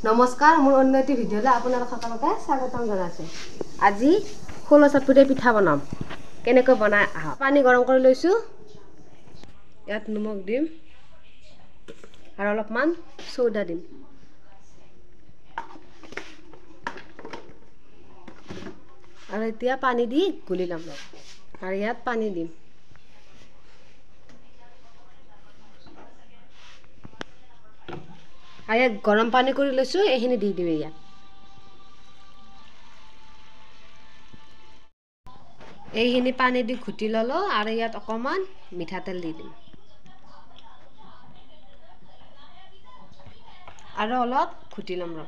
নমস্কাৰ মোৰ অন্য এটি ভিডিঅ'লৈ আপোনালোক সকলোকে স্বাগতম জনাইছোঁ। আজি খোলা চাটপুৰীয়া পিঠা বনাম। কেনেকৈ বনাই আহক। পানী গৰম কৰি লৈছোঁ। ইয়াত নিমখ দিম আৰু অলপমান চৌদা দিম। আৰু এতিয়া পানী দি গুলি ল'ম আৰু ইয়াত পানী দিম। আৰু ইয়াত গৰম পানী কৰি লৈছোঁ, এইখিনি দি দিম ইয়াত। এইখিনি পানী দি ঘুটি ল'লোঁ আৰু ইয়াত অকণমান মিঠাতেল দি দিম আৰু অলপ ঘুটি ল'ম ৰ।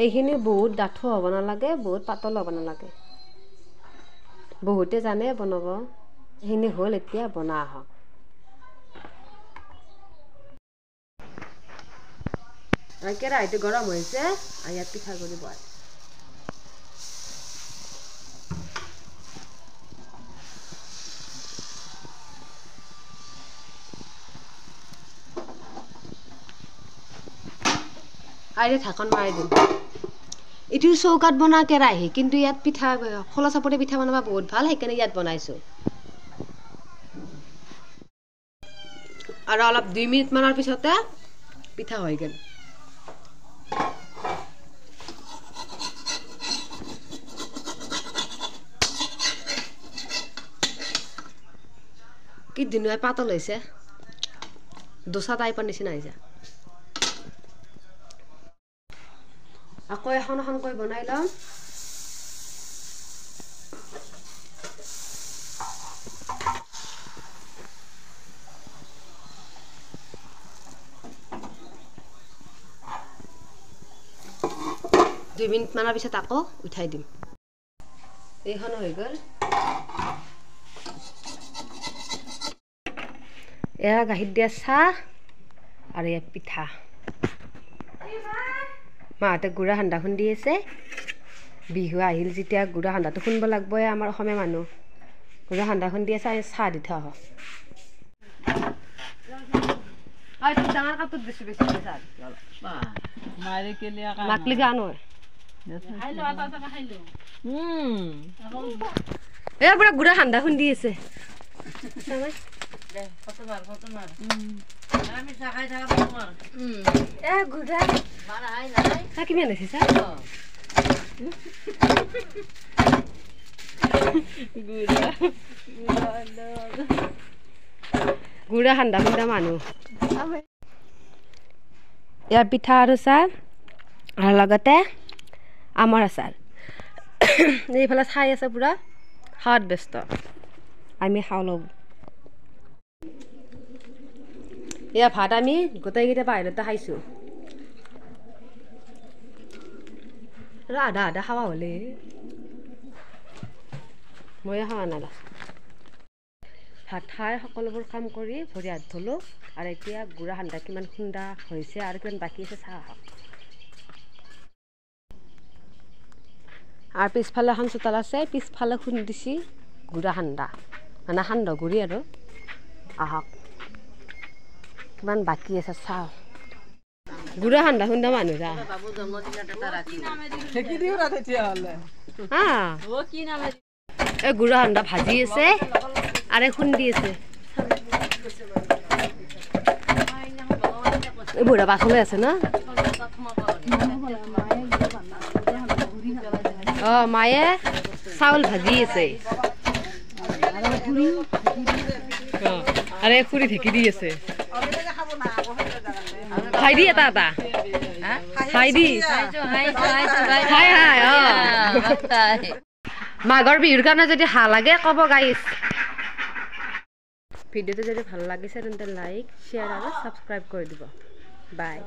এইখিনি বহুত ডাঠো হ'ব নালাগে, বহুত পাতল হ'ব নালাগে। বহুতে জানে বনাব। এইখিনি হ'ল, এতিয়া বনা আহক। কেৰাহীটো গৰম হৈছে আৰু ইয়াত পিঠাগুড়ি বহাই আৰু ঢাকন মাৰি দিম। এইটো চৌকাত বনোৱা কেৰাহী, কিন্তু ইয়াত পিঠা খোলা চাপৰি পিঠা বনাব বহুত ভাল, সেইকাৰণে ইয়াত বনাইছোঁ। আৰু অলপ 2 মিনিটমানৰ পিছতে পিঠা হৈ গ'ল। কি ধুনীয়া পাতল হৈছে, দোচা টাইপৰ নিচিনা হৈছে। আকৌ এখন এখনকৈ বনাই লম। দুই মিনিটমানৰ পিছত আকৌ উঠাই দিম। এইখনো হৈ গ'ল। এয়া গাখীৰ দিয়া চাহ আৰু এয়া পিঠা। মাহঁতে গুড়া সান্দা খুন্দি আছে। বিহু আহিল যেতিয়া গুড়া সান্দাটো খুন্দিব লাগিবই, আমাৰ অসমীয়া মানুহ। গুড়া সান্দা খুন্দি আছে, চাহ দি থোৱা হওক। ডাঙৰ কাপটোত বেছি নাকলি গা নহয়। এ পুৰা গুড়া সান্দা খুন্দি আছে। কিমান আছে চা গুড়া সান্দা খুন্দা মানুহ। ইয়াৰ পিঠা আৰু চাহ আৰু লগতে আমৰ আচাৰ। এইফালে চাই আছে, পুৰা খাৱাত ব্যস্ত। আমি খাওঁ লওঁ। এয়া ভাত আমি গোটেইকেইটা বাহিৰতে খাইছোঁ। আৰু আধা আধা খাৱা হ'লে ময়ে খাৱা নাই। ভাত খাই সকলোবোৰ কাম কৰি ভৰি হাত ধুলোঁ আৰু এতিয়া গুড়া সান্দা কিমান খুন্দা হৈছে আৰু কিমান বাকী আছে চাহ খাওঁ। আৰু পিছফালে এখন চোতাল আছে, পিছফালে খুন্দিছি গুড়া সান্দা, মানে সান্দহ গুড়ি আৰু। আহক কিমান বাকী আছে চাওঁ। গুড়া সান্দা খুন্দা মানুহ যা এই গুড়া সান্দা ভাজি আছে আৰু খুন্দি আছে। এই বুঢ়া পাখলৈ আছে ন। মায়ে চাউল ভাজি আছে আৰু খুৰী ঢেঁকি দি আছে। খাই দি এটা এটা খাই দি খাই মাঘৰ বিহুৰ কাৰণে যদি ভাল লাগে ক'ব গাইছ। ভিডিঅ'টো যদি ভাল লাগিছে তেন্তে লাইক, শ্বেয়াৰ আৰু ছাবস্ক্ৰাইব কৰি দিব। বাই।